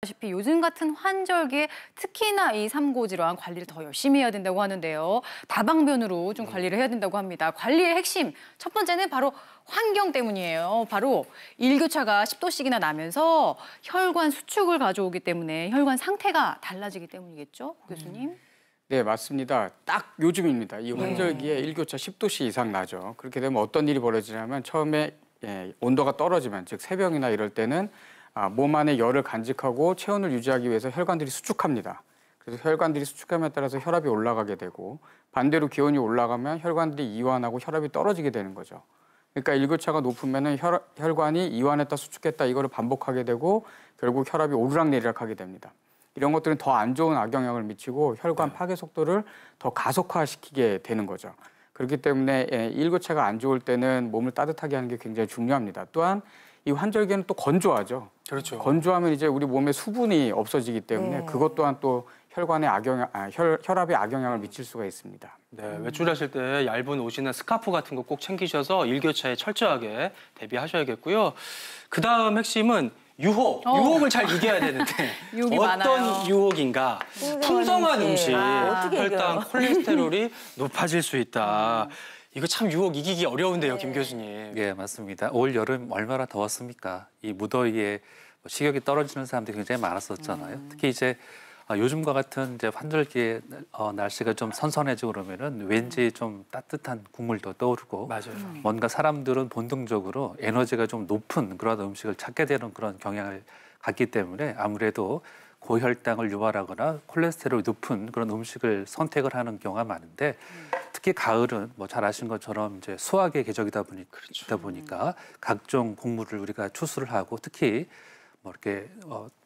다시피 요즘 같은 환절기에 특히나 이 삼고질환 관리를 더 열심히 해야 된다고 하는데요. 다방면으로 좀 관리를 해야 된다고 합니다. 관리의 핵심, 첫 번째는 바로 환경 때문이에요. 바로 일교차가 10도씩이나 나면서 혈관 수축을 가져오기 때문에 혈관 상태가 달라지기 때문이겠죠, 교수님? 네, 맞습니다. 딱 요즘입니다. 이 환절기에 일교차 10도씨 이상 나죠. 그렇게 되면 어떤 일이 벌어지냐면 처음에 온도가 떨어지면, 즉 새벽이나 이럴 때는 몸 안에 열을 간직하고 체온을 유지하기 위해서 혈관들이 수축합니다. 그래서 혈관들이 수축함에 따라서 혈압이 올라가게 되고 반대로 기온이 올라가면 혈관들이 이완하고 혈압이 떨어지게 되는 거죠. 그러니까 일교차가 높으면 혈관이 이완했다 수축했다 이거를 반복하게 되고 결국 혈압이 오르락내리락하게 됩니다. 이런 것들은 더 안 좋은 악영향을 미치고 혈관 파괴 속도를 더 가속화시키게 되는 거죠. 그렇기 때문에 일교차가 안 좋을 때는 몸을 따뜻하게 하는 게 굉장히 중요합니다. 또한 이 환절기에는 또 건조하죠. 그렇죠. 건조하면 이제 우리 몸에 수분이 없어지기 때문에 그것 또한 또 혈관에 혈압에 악영향을 미칠 수가 있습니다. 네, 외출하실 때 얇은 옷이나 스카프 같은 거 꼭 챙기셔서 일교차에 철저하게 대비하셔야겠고요. 그다음 핵심은 유혹을 잘 이겨야 되는데 유혹이 어떤 많아요. 유혹인가? 풍성한 음식, 어떻게 혈당, 이겨요? 콜레스테롤이 높아질 수 있다. 이거 참 유혹 이기기 어려운데요, 김 교수님. 예, 맞습니다. 올 여름 얼마나 더웠습니까? 이 무더위에 식욕이 떨어지는 사람들이 굉장히 많았었잖아요. 특히 이제 요즘과 같은 이제 환절기에 날씨가 좀 선선해지고 그러면은 왠지 좀 따뜻한 국물도 떠오르고 맞아요. 뭔가 사람들은 본능적으로 에너지가 좀 높은 그런 음식을 찾게 되는 그런 경향을 갖기 때문에 아무래도 고혈당을 유발하거나 콜레스테롤이 높은 그런 음식을 선택을 하는 경우가 많은데 특히 가을은 뭐 잘 아신 것처럼 이제 수확의 계절이다 보니까 각종 곡물을 우리가 추수를 하고 특히 뭐 이렇게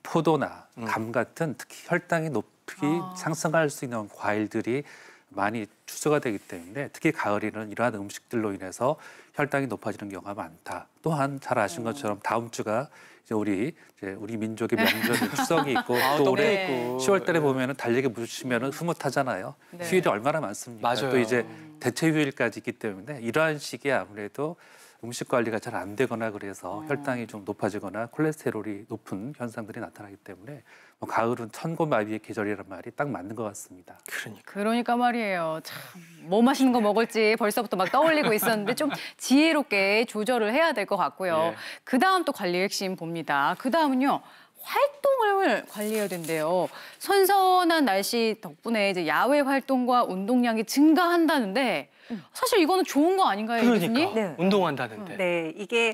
포도나 감 같은 특히 혈당이 높이 상승할 수 있는 과일들이 많이 추수가 되기 때문에 특히 가을에는 이러한 음식들로 인해서 혈당이 높아지는 경우가 많다. 또한 잘 아신 것처럼 다음 주가 이제 우리 민족의 명절 추석이 있고 또 올해 있고. 10월 달에 보면은 달력에 붙이면은 흐뭇하잖아요. 네. 휴일이 얼마나 많습니까? 맞아요. 또 이제 대체 휴일까지 있기 때문에 이러한 시기에 아무래도 음식 관리가 잘 안 되거나 그래서 혈당이 좀 높아지거나 콜레스테롤이 높은 현상들이 나타나기 때문에 뭐 가을은 천고마비의 계절이란 말이 딱 맞는 것 같습니다. 그러니까 말이에요. 참, 뭐 맛있는 거 먹을지 벌써부터 막 떠올리고 있었는데 좀 지혜롭게 조절을 해야 될 것 같고요. 네. 그다음 또 관리 핵심 봅니다. 그다음은요. 활동을 관리해야 된대요. 선선한 날씨 덕분에 이제 야외 활동과 운동량이 증가한다는데 사실 이거는 좋은 거 아닌가요, 교수님? 그러니까 네. 운동한다는데. 네, 이게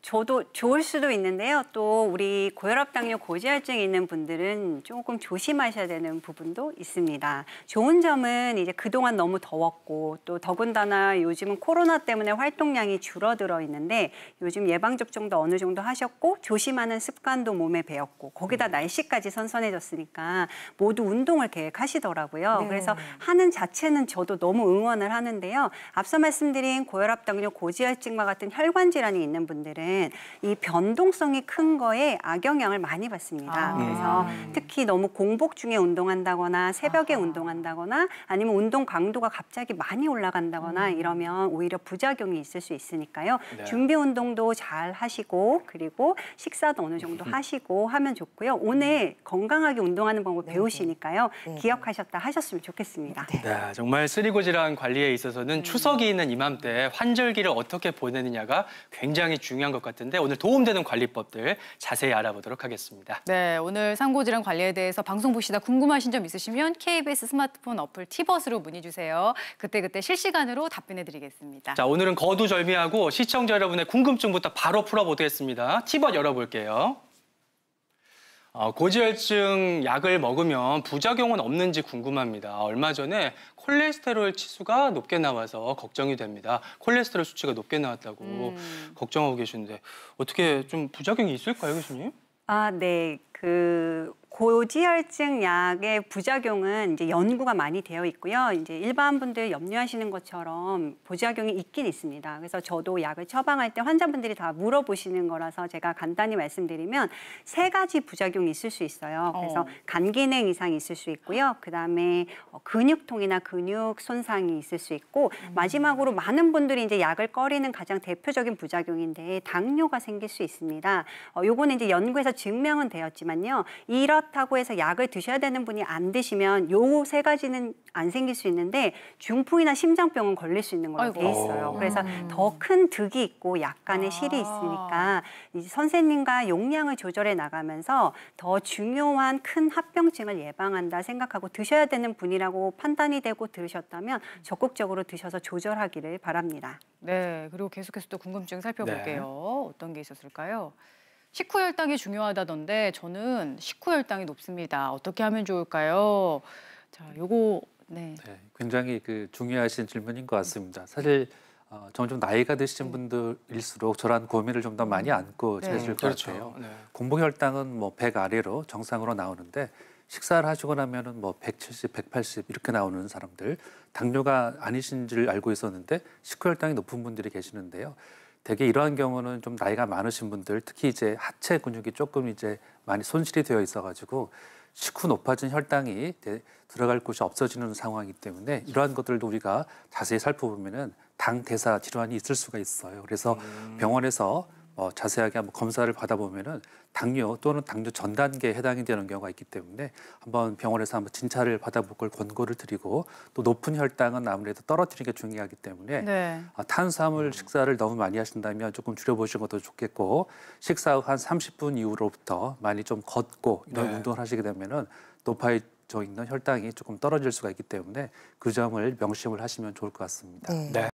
저도 좋을 수도 있는데요. 또 우리 고혈압, 당뇨, 고지혈증이 있는 분들은 조금 조심하셔야 되는 부분도 있습니다. 좋은 점은 이제 그동안 너무 더웠고 또 더군다나 요즘은 코로나 때문에 활동량이 줄어들어 있는데 요즘 예방접종도 어느 정도 하셨고 조심하는 습관도 몸에 배웠고 거기다 날씨까지 선선해졌으니까 모두 운동을 계획하시더라고요. 네. 그래서 하는 자체는 저도 너무 응원을 하는데요. 앞서 말씀드린 고혈압, 당뇨, 고지혈증과 같은 혈관 질환이 있는 분들은 이 변동성이 큰 거에 악영향을 많이 받습니다. 그래서 특히 너무 공복 중에 운동한다거나 새벽에 운동한다거나 아니면 운동 강도가 갑자기 많이 올라간다거나 이러면 오히려 부작용이 있을 수 있으니까요. 네. 준비 운동도 잘 하시고 그리고 식사도 어느 정도 하시고 하면 좋고요. 오늘 건강하게 운동하는 방법 배우시니까요. 기억하셨다 하셨으면 좋겠습니다. 네, 정말 쓰리고 질환 관리에 있어서는 추석이 있는 이맘때 환절기를 어떻게 보내느냐가 굉장히 중요한 것 같은데 오늘 도움되는 관리법들 자세히 알아보도록 하겠습니다. 네, 오늘 상고질환 관리에 대해서 방송 보시다 궁금하신 점 있으시면 KBS 스마트폰 어플 티벗으로 문의 주세요. 그때그때 실시간으로 답변해드리겠습니다. 자, 오늘은 거두절미하고 시청자 여러분의 궁금증부터 바로 풀어보겠습니다. 티벗 열어볼게요. 고지혈증 약을 먹으면 부작용은 없는지 궁금합니다. 얼마 전에 콜레스테롤 치수가 높게 나와서 걱정이 됩니다. 콜레스테롤 수치가 높게 나왔다고 걱정하고 계시는데 어떻게 좀 부작용이 있을까요, 교수님? 네. 고지혈증 약의 부작용은 이제 연구가 많이 되어 있고요. 이제 일반 분들 염려하시는 것처럼 부작용이 있긴 있습니다. 그래서 저도 약을 처방할 때 환자분들이 다 물어보시는 거라서 제가 간단히 말씀드리면 3가지 부작용이 있을 수 있어요. 그래서 간 기능 이상이 있을 수 있고요. 그다음에 근육통이나 근육 손상이 있을 수 있고 마지막으로 많은 분들이 이제 약을 꺼리는 가장 대표적인 부작용인데 당뇨가 생길 수 있습니다. 요거는 이제 연구에서 증명은 되었지만요. 이렇다고 해서 약을 드셔야 되는 분이 안 드시면 요 3가지는 안 생길 수 있는데 중풍이나 심장병은 걸릴 수 있는 걸로 돼 있어요. 그래서 더 큰 득이 있고 약간의 실이 있으니까 이제 선생님과 용량을 조절해 나가면서 더 중요한 큰 합병증을 예방한다 생각하고 드셔야 되는 분이라고 판단이 되고 들으셨다면 적극적으로 드셔서 조절하기를 바랍니다. 네, 그리고 계속해서 또 궁금증 살펴볼게요. 어떤 게 있었을까요? 식후 혈당이 중요하다던데 저는 식후 혈당이 높습니다. 어떻게 하면 좋을까요? 자, 요거 네. 네, 굉장히 중요하신 질문인 것 같습니다. 사실 점점 나이가 드신 분들일수록 저런 고민을 좀 더 많이 안고 네. 지내실 것 그렇죠. 같아요. 네. 공복 혈당은 뭐 100 아래로 정상으로 나오는데 식사를 하시고 나면은 뭐 170, 180 이렇게 나오는 사람들, 당뇨가 아니신 줄 알고 있었는데 식후 혈당이 높은 분들이 계시는데요. 대개 이러한 경우는 좀 나이가 많으신 분들, 특히 이제 하체 근육이 조금 이제 많이 손실이 되어 있어가지고 식후 높아진 혈당이 들어갈 곳이 없어지는 상황이기 때문에 이러한 것들도 우리가 자세히 살펴보면은 당 대사 질환이 있을 수가 있어요. 그래서 병원에서 자세하게 한번 검사를 받아보면은 당뇨 또는 당뇨 전 단계에 해당이 되는 경우가 있기 때문에 한번 병원에서 한번 진찰을 받아볼 걸 권고를 드리고 또 높은 혈당은 아무래도 떨어뜨리는 게 중요하기 때문에 네. 탄수화물 식사를 너무 많이 하신다면 조금 줄여보시는 것도 좋겠고 식사 후 한 30분 이후로부터 많이 좀 걷고 이런 네. 운동을 하시게 되면은 높아져 있는 혈당이 조금 떨어질 수가 있기 때문에 그 점을 명심을 하시면 좋을 것 같습니다. 네. 네.